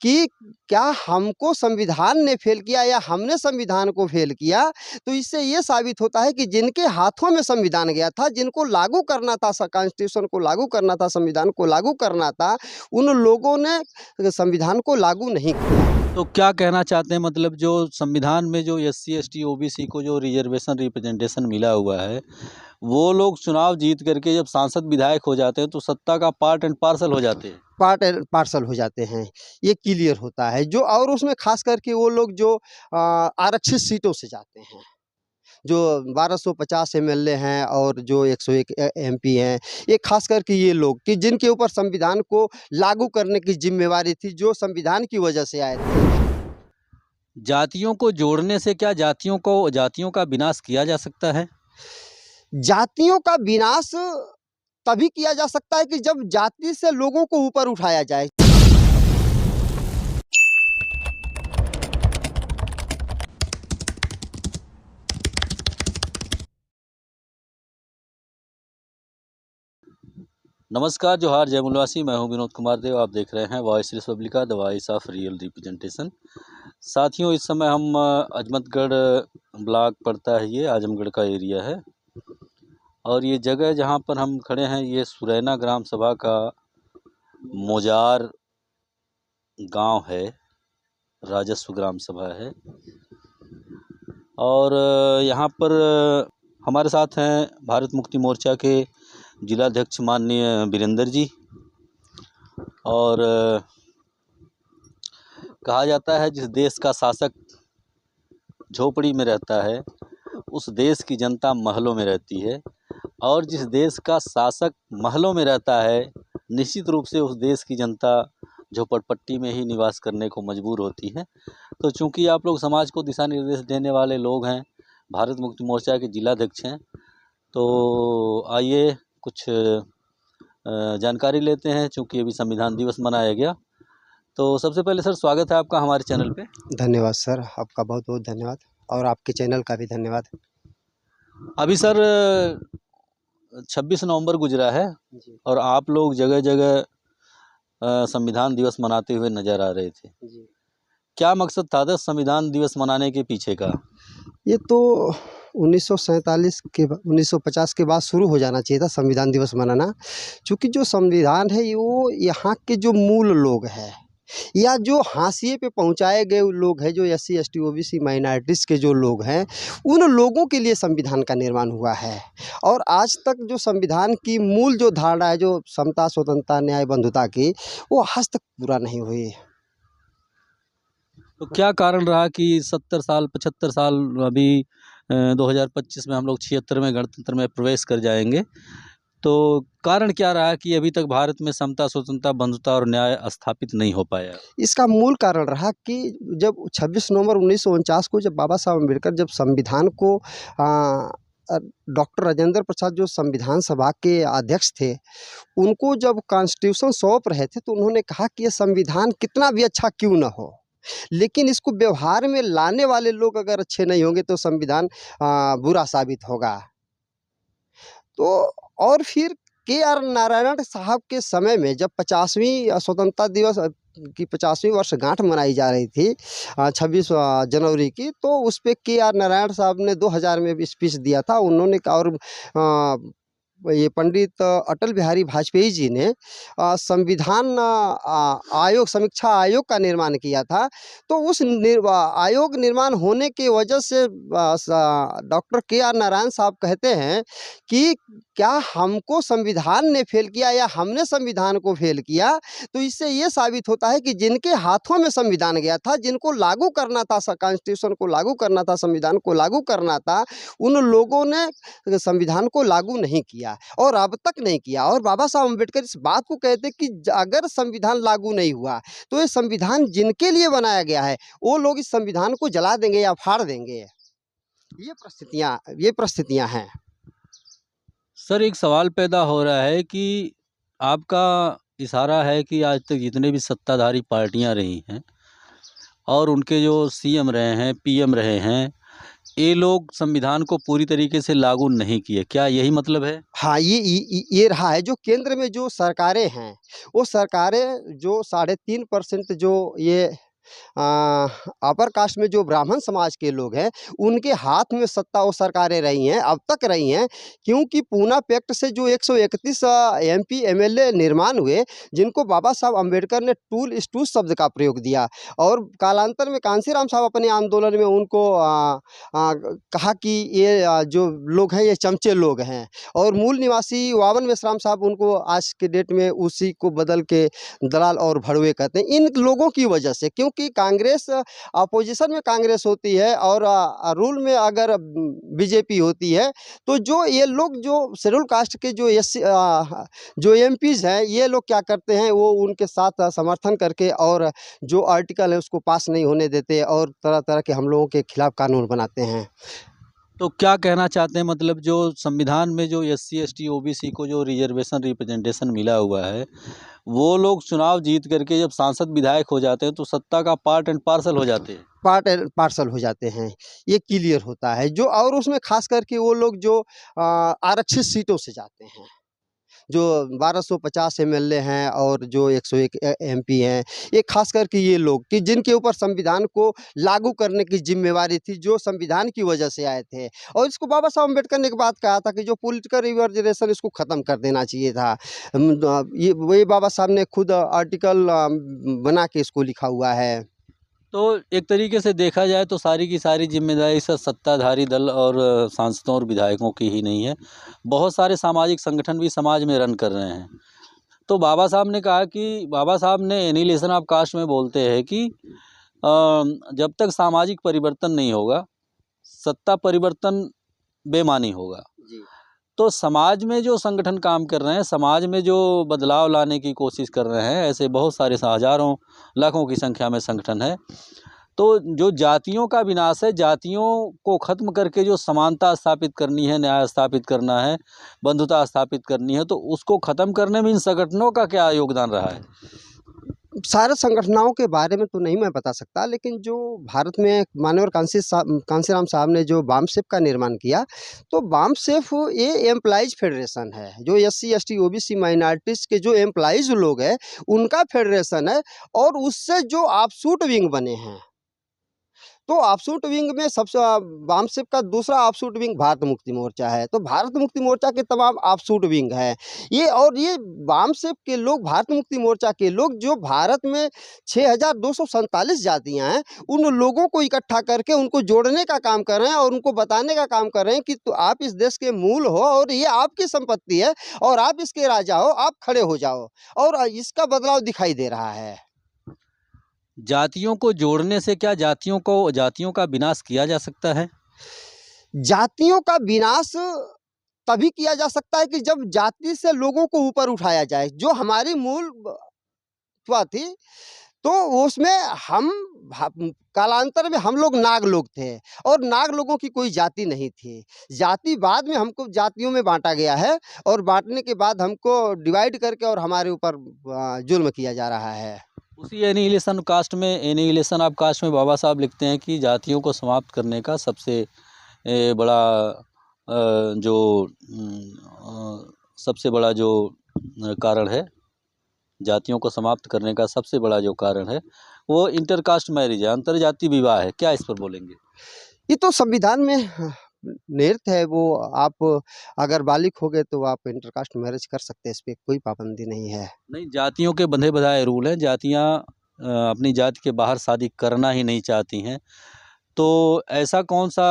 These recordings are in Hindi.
कि क्या हमको संविधान ने फेल किया या हमने संविधान को फेल किया। तो इससे ये साबित होता है कि जिनके हाथों में संविधान गया था, जिनको लागू करना था, कॉन्स्टिट्यूशन को लागू करना था, संविधान को लागू करना था, उन लोगों ने संविधान को लागू नहीं किया। तो क्या कहना चाहते हैं, मतलब जो संविधान में जो SC ST OBC को जो रिजर्वेशन रिप्रेजेंटेशन मिला हुआ है, वो लोग चुनाव जीत करके जब सांसद विधायक हो जाते हैं तो सत्ता का पार्ट एंड पार्सल हो जाते हैं, पार्सल हो जाते हैं, ये क्लियर होता है। जो और उसमें खास करके वो लोग जो आरक्षित सीटों से जाते हैं, जो 1250 MLA हैं और जो 101 MP हैं, ये खास करके ये लोग कि जिनके ऊपर संविधान को लागू करने की जिम्मेवारी थी, जो संविधान की वजह से आए थे। जातियों को जोड़ने से क्या जातियों का विनाश किया जा सकता है? जातियों का विनाश तभी किया जा सकता है कि जब जाति से लोगों को ऊपर उठाया जाए। नमस्कार, जोहार, जय मूलवासी। मैं हूं विनोद कुमार देव। आप देख रहे हैं voice Republica, the voice of real representation. साथियों, इस समय हम अजमतगढ़ ब्लॉक पड़ता है, ये आजमगढ़ का एरिया है और ये जगह जहां पर हम खड़े हैं ये सुरैना ग्राम सभा का मोजार गांव है, राजस्व ग्राम सभा है। और यहाँ पर हमारे साथ हैं भारत मुक्ति मोर्चा के जिलाध्यक्ष माननीय वीरेंद्र जी। और कहा जाता है जिस देश का शासक झोपड़ी में रहता है उस देश की जनता महलों में रहती है, और जिस देश का शासक महलों में रहता है निश्चित रूप से उस देश की जनता झोपड़पट्टी में ही निवास करने को मजबूर होती है। तो चूंकि आप लोग समाज को दिशा निर्देश देने वाले लोग हैं, भारत मुक्ति मोर्चा के जिलाध्यक्ष हैं, तो आइए कुछ जानकारी लेते हैं। चूँकि अभी संविधान दिवस मनाया गया, तो सबसे पहले सर स्वागत है आपका हमारे चैनल पे। धन्यवाद सर, आपका बहुत बहुत धन्यवाद और आपके चैनल का भी धन्यवाद। अभी सर 26 नवंबर गुजरा है जी और आप लोग जगह जगह संविधान दिवस मनाते हुए नज़र आ रहे थे। जी, क्या मकसद था संविधान दिवस मनाने के पीछे का? ये तो 1950 के बाद शुरू हो जाना चाहिए था संविधान दिवस मनाना। चूँकि जो संविधान है वो यहाँ के जो मूल लोग हैं या जो हाशिए पे पहुँचाए गए लोग हैं, जो SC ST OBC माइनॉरिटीज़ के जो लोग हैं, उन लोगों के लिए संविधान का निर्माण हुआ है। और आज तक जो संविधान की मूल जो धारणा है, जो समता, स्वतंत्रता, न्याय, बंधुता की, वो आज तक पूरा नहीं हुई। तो क्या कारण रहा कि 70 साल 75 साल, अभी 2025 में हम लोग 76वें गणतंत्र में प्रवेश कर जाएंगे, तो कारण क्या रहा कि अभी तक भारत में समता, स्वतंत्रता, बंधुता और न्याय स्थापित नहीं हो पाया? इसका मूल कारण रहा कि जब 26 नवंबर 1949 को जब बाबा साहब अम्बेडकर जब संविधान को डॉक्टर राजेंद्र प्रसाद जो संविधान सभा के अध्यक्ष थे, उनको जब कॉन्स्टिट्यूशन सौंप रहे थे, तो उन्होंने कहा कि ये संविधान कितना भी अच्छा क्यों ना हो, लेकिन इसको व्यवहार में लाने वाले लोग अगर अच्छे नहीं होंगे तो संविधान बुरा साबित होगा। तो और फिर KR नारायण साहब के समय में जब 50वीं स्वतंत्रता दिवस की 50वीं वर्षगांठ मनाई जा रही थी 26 जनवरी की, तो उस पे KR नारायण साहब ने 2000 में भी स्पीच दिया था। उन्होंने और ये पंडित अटल बिहारी वाजपेयी जी ने संविधान आयोग, समीक्षा आयोग का निर्माण किया था। तो उस आयोग निर्माण होने की वजह से डॉक्टर KR नारायण साहब कहते हैं कि क्या हमको संविधान ने फेल किया या हमने संविधान को फेल किया। तो इससे ये साबित होता है कि जिनके हाथों में संविधान गया था, जिनको लागू करना था, कॉन्स्टिट्यूशन को लागू करना था, संविधान को लागू करना था, उन लोगों ने संविधान को लागू नहीं किया और अब तक नहीं किया। और बाबा साहब अम्बेडकर इस बात को कहते कि अगर संविधान लागू नहीं हुआ तो ये संविधान जिनके लिए बनाया गया है वो लोग इस संविधान को जला देंगे या फाड़ देंगे। ये परिस्थितियां हैं। सर, एक सवाल पैदा हो रहा है कि आपका इशारा है कि आज तक जितने भी सत्ताधारी पार्टियां रही हैं और उनके जो CM रहे हैं, PM रहे हैं, ये लोग संविधान को पूरी तरीके से लागू नहीं किए, क्या यही मतलब है? हाँ, ये रहा है जो केंद्र में जो सरकारें हैं, वो सरकारें जो 3.5% जो ये अ, अपर कास्ट में जो ब्राह्मण समाज के लोग हैं, उनके हाथ में सत्ता वो सरकारें रही हैं, अब तक रही हैं। क्योंकि पूना पैक्ट से जो 131 एमपी, एमएलए निर्माण हुए, जिनको बाबा साहब अम्बेडकर ने टूल इस टूस शब्द का प्रयोग दिया और कालांतर में कांशीराम साहब अपने आंदोलन में उनको कहा कि ये जो लोग हैं, ये चमचे लोग हैं और मूल निवासी वावन मेश्राम साहब उनको आज के डेट में उसी को बदल के दलाल और भड़वे कहते हैं। इन लोगों की वजह से, क्योंकि कांग्रेस अपोजिशन में कांग्रेस होती है और रूल में अगर बीजेपी होती है, तो जो ये लोग जो शेड्यूल कास्ट के जो जो एमपीज़ हैं, ये लोग क्या करते हैं, वो उनके साथ समर्थन करके और जो आर्टिकल है उसको पास नहीं होने देते और तरह-तरह के हम लोगों के खिलाफ कानून बनाते हैं। तो क्या कहना चाहते हैं, मतलब जो संविधान में जो एससी, एसटी, ओबीसी को जो रिजर्वेशन रिप्रेजेंटेशन मिला हुआ है, वो लोग चुनाव जीत करके जब सांसद विधायक हो जाते हैं तो सत्ता का पार्ट एंड पार्सल हो जाते हैं। पार्ट एंड पार्सल हो जाते हैं, ये क्लियर होता है। जो और उसमें ख़ास करके वो लोग जो आरक्षित सीटों से जाते हैं, जो 1250 एमएलए हैं और जो 101 एमपी हैं, ये ख़ास करके ये लोग कि जिनके ऊपर संविधान को लागू करने की ज़िम्मेवारी थी, जो संविधान की वजह से आए थे। और इसको बाबा साहब अम्बेडकर ने एक बात कहा था कि जो पॉलिटिकल रिजर्वेशन इसको ख़त्म कर देना चाहिए था। ये वही बाबा साहब ने खुद आर्टिकल बना के इसको लिखा हुआ है। तो एक तरीके से देखा जाए तो सारी की सारी जिम्मेदारी सब सत्ताधारी दल और सांसदों और विधायकों की ही नहीं है। बहुत सारे सामाजिक संगठन भी समाज में रन कर रहे हैं। तो बाबा साहब ने कहा कि बाबा साहब ने एनिहिलेशन ऑफ कास्ट में बोलते हैं कि जब तक सामाजिक परिवर्तन नहीं होगा, सत्ता परिवर्तन बेमानी होगा। जी। तो समाज में जो संगठन काम कर रहे हैं, समाज में जो बदलाव लाने की कोशिश कर रहे हैं, ऐसे बहुत सारे हज़ारों लाखों की संख्या में संगठन है। तो जो जातियों का विनाश है, जातियों को ख़त्म करके जो समानता स्थापित करनी है, न्याय स्थापित करना है, बंधुता स्थापित करनी है, तो उसको ख़त्म करने में इन संगठनों का क्या योगदान रहा है? सारे संगठनों के बारे में तो नहीं मैं बता सकता, लेकिन जो भारत में माननीय कांशीराम साहब ने जो बामसेफ का निर्माण किया, तो बामसेफ ये एम्प्लॉइज़ फेडरेशन है, जो एससी, एसटी, ओबीसी माइनॉरिटीज़ के जो एम्प्लॉइज़ लोग हैं, उनका फेडरेशन है और उससे जो ऑफशूट विंग बने हैं। तो ऑफशूट विंग में सबसे बामसेफ का दूसरा ऑफशूट विंग भारत मुक्ति मोर्चा है। तो भारत मुक्ति मोर्चा के तमाम ऑफशूट विंग हैं। ये बामसेफ के लोग, भारत मुक्ति मोर्चा के लोग जो भारत में 6247 जातियाँ हैं, उन लोगों को इकट्ठा करके उनको जोड़ने का काम कर रहे हैं और उनको बताने का काम कर रहे हैं कि तो आप इस देश के मूल हो और ये आपकी संपत्ति है और आप इसके राजा हो, आप खड़े हो जाओ। और इसका बदलाव दिखाई दे रहा है। जातियों को जोड़ने से क्या जातियों का विनाश किया जा सकता है? जातियों का विनाश तभी किया जा सकता है कि जब जाति से लोगों को ऊपर उठाया जाए। जो हमारी मूल थी, तो उसमें हम कालांतर में हम लोग नाग लोग थे और नाग लोगों की कोई जाति नहीं थी। जाति बाद में हमको जातियों में बाँटा गया है और बाँटने के बाद हमको डिवाइड करके और हमारे ऊपर जुल्म किया जा रहा है। उसी एनिहिलेशन ऑफ कास्ट में बाबा साहब लिखते हैं कि जातियों को समाप्त करने का सबसे बड़ा सबसे बड़ा जो कारण है, जातियों को समाप्त करने का सबसे बड़ा जो कारण है, वो इंटरकास्ट मैरिज है, अंतरजातीय विवाह है। क्या इस पर बोलेंगे? ये तो संविधान में निहित है। वो आप अगर बालिग हो गए तो आप इंटरकास्ट मैरिज कर सकते हैं, इस पे कोई पाबंदी नहीं है। नहीं, जातियों के बंधे बधाए रूल हैं। जातियाँ अपनी जाति के बाहर शादी करना ही नहीं चाहती हैं। तो ऐसा कौन-सा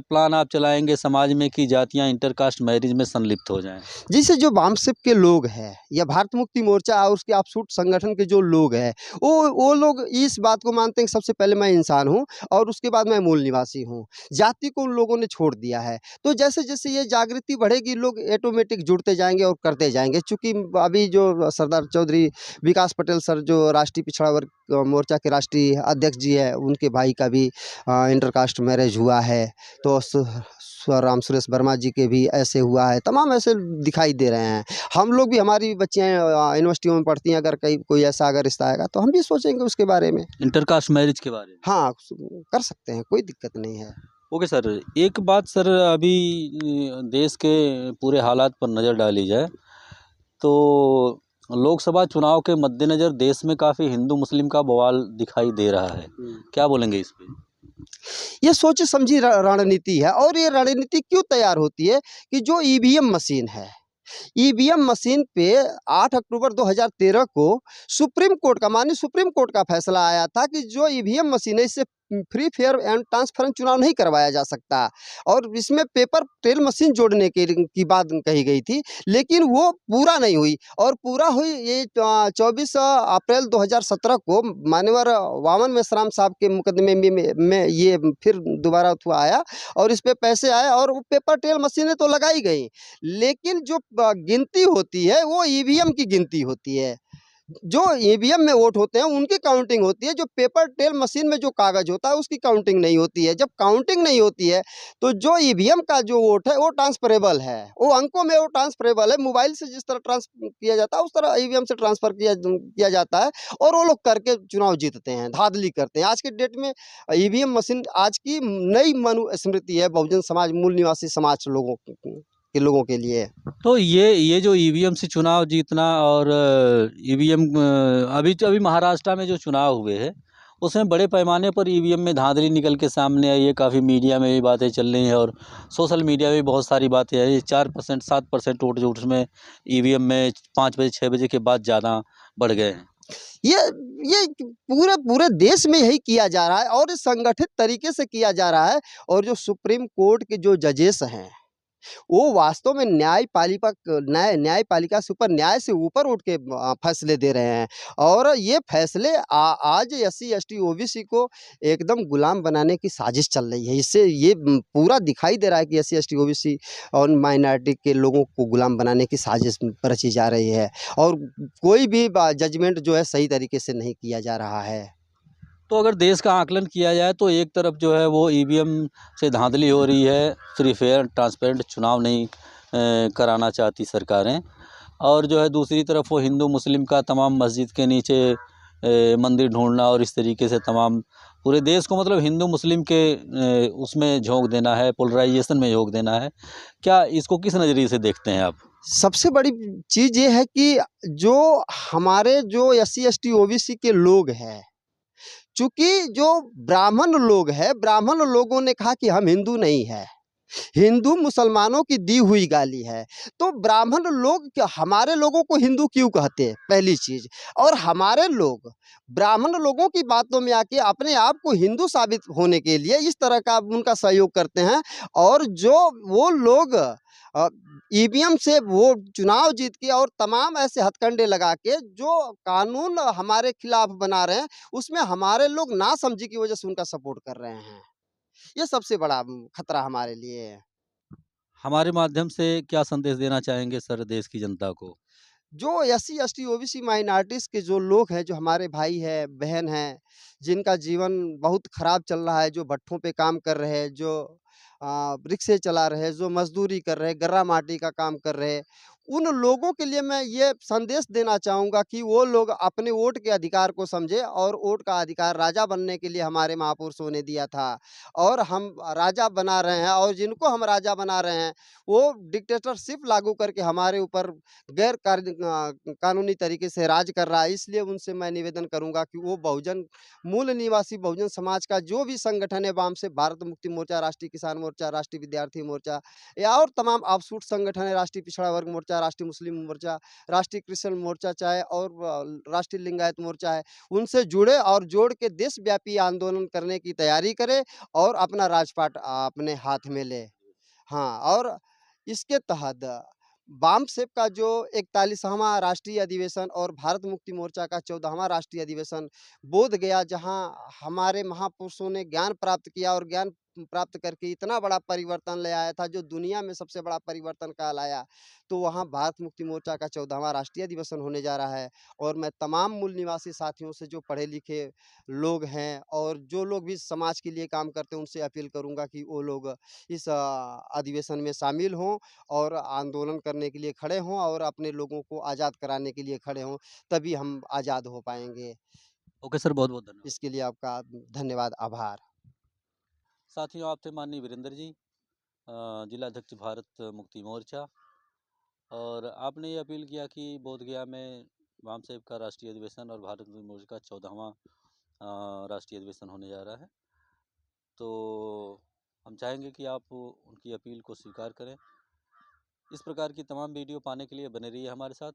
प्लान आप चलाएँगे समाज में कि जातियाँ इंटरकास्ट मैरिज में संलिप्त हो जाएँ? जैसे जो बामसेफ के लोग हैं या भारत मुक्ति मोर्चा और उसके ऑफशूट संगठन के जो लोग हैं, वो लोग इस बात को मानते हैं कि सबसे पहले मैं इंसान हूँ और उसके बाद मैं मूल निवासी हूँ। जाति को उन लोगों ने छोड़ दिया है। तो जैसे-जैसे ये जागृति बढ़ेगी, लोग ऑटोमेटिक जुड़ते जाएँगे और करते जाएँगे। चूँकि अभी जो सरदार चौधरी विकास पटेल सर जो राष्ट्रीय पिछड़ा वर्ग मोर्चा के राष्ट्रीय अध्यक्ष जी हैं, उनके भाई का भी इंटरकास्ट मैरिज हुआ है। तो राम सुरेश वर्मा जी के भी ऐसे हुआ है, तमाम ऐसे दिखाई दे रहे हैं। हम लोग भी, हमारी भी बच्चियाँ यूनिवर्सिटियों में पढ़ती हैं, अगर कहीं कोई ऐसा अगर रिश्ता आएगा तो हम भी सोचेंगे उसके बारे में। इंटरकास्ट मैरिज के बारे में? हाँ, कर सकते हैं, कोई दिक्कत नहीं है। ओके सर, एक बात सर, अभी देश के पूरे हालात पर नज़र डाली जाए तो लोकसभा चुनाव के मद्देनज़र देश में काफ़ी हिंदू मुस्लिम का बवाल दिखाई दे रहा है। क्या बोलेंगे इस पे? ये सोची समझी रणनीति है, और ये रणनीति क्यों तैयार होती है कि जो ईवीएम मशीन है, ईवीएम मशीन पे 8 अक्टूबर 2013 को सुप्रीम कोर्ट का, माननीय सुप्रीम कोर्ट का फैसला आया था कि जो ईवीएम मशीन है, इससे फ्री फेयर एंड ट्रांसपेरेंट चुनाव नहीं करवाया जा सकता, और इसमें पेपर ट्रेल मशीन जोड़ने की बात कही गई थी, लेकिन वो पूरा नहीं हुई। और पूरा हुई ये 24 अप्रैल 2017 को मान्यवर वामन मेश्राम साहब के मुकदमे में ये फिर दोबारा हुआ आया, और इस पे पैसे आए, और वो पेपर ट्रेल मशीनें तो लगाई गई, लेकिन जो गिनती होती है वो ईवीएम की गिनती होती है। जो ईवीएम में वोट होते हैं उनकी काउंटिंग होती है, जो पेपर ट्रेल मशीन में जो कागज होता है उसकी काउंटिंग नहीं होती है। जब काउंटिंग नहीं होती है तो जो ईवीएम का जो वोट है वो ट्रांसफरेबल है, वो अंकों में वो ट्रांसफरेबल है। मोबाइल से जिस तरह ट्रांसफर किया जाता है उस तरह ईवीएम से ट्रांसफर किया जाता है, और वो लोग करके चुनाव जीतते हैं, धांधली करते हैं। आज के डेट में ईवीएम मशीन आज की नई मनुस्मृति है बहुजन समाज, मूल निवासी समाज लोगों के लिए। तो ये जो ईवीएम से चुनाव जीतना और ईवीएम, अभी महाराष्ट्र में जो चुनाव हुए हैं उसमें बड़े पैमाने पर ईवीएम में धांधली निकल के सामने आई है। काफ़ी मीडिया में भी बातें चल रही हैं और सोशल मीडिया में भी बहुत सारी बातें आई। 4% 7% वोट जो उसमें ईवीएम में 5 बजे 6 बजे के बाद ज़्यादा बढ़ गए हैं। ये ये पूरे पूरे देश में यही किया जा रहा है, और ये संगठित तरीके से किया जा रहा है। और जो सुप्रीम कोर्ट के जो जजेस हैं वो वास्तव में न्यायपालिका से ऊपर, न्याय से ऊपर उठ के फैसले दे रहे हैं। और ये फैसले आज एससी एसटी ओबीसी को एकदम गुलाम बनाने की साजिश चल रही है। इससे ये पूरा दिखाई दे रहा है कि एससी एसटी ओबीसी और माइनॉरिटी के लोगों को गुलाम बनाने की साजिश रची जा रही है, और कोई भी जजमेंट जो है सही तरीके से नहीं किया जा रहा है। तो अगर देश का आकलन किया जाए तो एक तरफ जो है वो ईवीएम से धांधली हो रही है, फ्री फेयर ट्रांसपेरेंट चुनाव नहीं कराना चाहती सरकारें, और जो है दूसरी तरफ वो हिंदू मुस्लिम का तमाम मस्जिद के नीचे मंदिर ढूंढना और इस तरीके से तमाम पूरे देश को मतलब हिंदू मुस्लिम के उसमें झोंक देना है, पोलराइजेशन में झोंक देना है। क्या इसको किस नज़रिए से देखते हैं आप? सबसे बड़ी चीज़ ये है कि जो हमारे जो एससी एसटी ओबीसी के लोग हैं, चूँकि जो ब्राह्मण लोग हैं, ब्राह्मण लोगों ने कहा कि हम हिंदू नहीं है, हिंदू मुसलमानों की दी हुई गाली है। तो ब्राह्मण लोग क्या हमारे लोगों को हिंदू क्यों कहते हैं, पहली चीज़। और हमारे लोग ब्राह्मण लोगों की बातों में आके अपने आप को हिंदू साबित होने के लिए इस तरह का उनका सहयोग करते हैं। और जो वो लोग ईवीएम से वो चुनाव जीत के और तमाम ऐसे हथकंडे लगा के जो कानून हमारे खिलाफ बना रहे हैं, उसमें हमारे लोग नासमझी की वजह से उनका सपोर्ट कर रहे हैं। ये सबसे बड़ा खतरा हमारे लिए है। हमारे माध्यम से क्या संदेश देना चाहेंगे सर देश की जनता को? जो एससी एसटी ओबीसी माइनॉरिटीज़ के जो लोग हैं, जो हमारे भाई हैं, बहन हैं, जिनका जीवन बहुत खराब चल रहा है, जो भट्ठों पे काम कर रहे हैं, जो रिक्शे चला रहे हैं, जो मज़दूरी कर रहे हैं, गर्रा माटी का काम कर रहे हैं, उन लोगों के लिए मैं ये संदेश देना चाहूँगा कि वो लोग अपने वोट के अधिकार को समझें, और वोट का अधिकार राजा बनने के लिए हमारे महापुरुषों ने दिया था, और हम राजा बना रहे हैं। और जिनको हम राजा बना रहे हैं, वो डिक्टेटरशिप लागू करके हमारे ऊपर कानूनी तरीके से राज कर रहा है। इसलिए उनसे मैं निवेदन करूँगा कि वो बहुजन मूल निवासी बहुजन समाज का जो भी संगठन है, वाम से भारत मुक्ति मोर्चा, राष्ट्रीय किसान मोर्चा, राष्ट्रीय विद्यार्थी मोर्चा, या और तमाम ऑफशूट संगठन है, राष्ट्रीय पिछड़ा वर्ग मोर्चा, राष्ट्रीय मुस्लिम मोर्चा, राष्ट्रीय क्रिश्चियन मोर्चा चाहे, और राष्ट्रीय लिंगायत मोर्चा है, उनसे जुड़े और जोड़ के देशव्यापी आंदोलन करने की तैयारी करें, और अपना राजपाट अपने हाथ में ले। हाँ, और इसके तहत बामसेप का जो 41वां राष्ट्रीय अधिवेशन और भारत मुक्ति मोर्चा का 14वां राष्ट्रीय अधिवेशन बोध गया, जहां हमारे महापुरुषों ने ज्ञान प्राप्त किया, और ज्ञान प्राप्त करके इतना बड़ा परिवर्तन ले आया था, जो दुनिया में सबसे बड़ा परिवर्तन कहलाया। तो वहां भारत मुक्ति मोर्चा का 14वां राष्ट्रीय अधिवेशन होने जा रहा है। और मैं तमाम मूल निवासी साथियों से, जो पढ़े लिखे लोग हैं और जो लोग भी समाज के लिए काम करते हैं, उनसे अपील करूंगा कि वो लोग इस अधिवेशन में शामिल हों, और आंदोलन करने के लिए खड़े हों, और अपने लोगों को आज़ाद कराने के लिए खड़े हों, तभी हम आज़ाद हो पाएंगे। ओके सर, बहुत बहुत धन्यवाद। इसके लिए आपका धन्यवाद, आभार। साथियों, आप थे माननीय वीरेंद्र जी, जिला अध्यक्ष भारत मुक्ति मोर्चा। और आपने ये अपील किया कि बोधगया में वाम सेवक का राष्ट्रीय अधिवेशन और भारत मुक्ति मोर्चा का 14वां राष्ट्रीय अधिवेशन होने जा रहा है। तो हम चाहेंगे कि आप उनकी अपील को स्वीकार करें। इस प्रकार की तमाम वीडियो पाने के लिए बने रहिए हमारे साथ,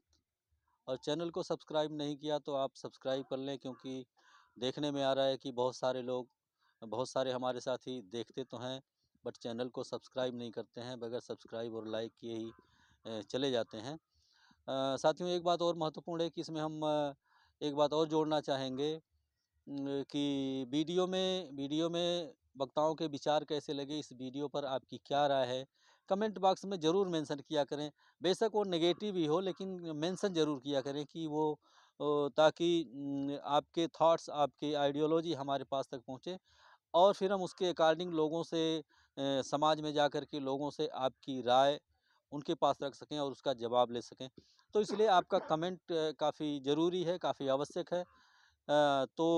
और चैनल को सब्सक्राइब नहीं किया तो आप सब्सक्राइब कर लें, क्योंकि देखने में आ रहा है कि बहुत सारे हमारे साथी देखते तो हैं बट चैनल को सब्सक्राइब नहीं करते हैं, बगैर सब्सक्राइब और लाइक किए ही चले जाते हैं। साथियों, एक बात और महत्वपूर्ण है कि इसमें हम एक बात और जोड़ना चाहेंगे कि वीडियो में वक्ताओं के विचार कैसे लगे, इस वीडियो पर आपकी क्या राय है, कमेंट बॉक्स में ज़रूर मेंशन किया करें। बेशक वो नेगेटिव ही हो, लेकिन मेंशन ज़रूर किया करें कि वो ताकि आपके थॉट्स, आपकी आइडियोलॉजी हमारे पास तक पहुँचे, और फिर हम उसके अकॉर्डिंग लोगों से समाज में जाकर के लोगों से आपकी राय उनके पास रख सकें और उसका जवाब ले सकें। तो इसलिए आपका कमेंट काफ़ी ज़रूरी है, काफ़ी आवश्यक है। तो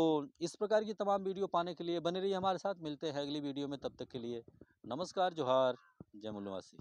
इस प्रकार की तमाम वीडियो पाने के लिए बने रहिए हमारे साथ। मिलते हैं अगली वीडियो में, तब तक के लिए नमस्कार, जोहार, जय मूल्यवासी।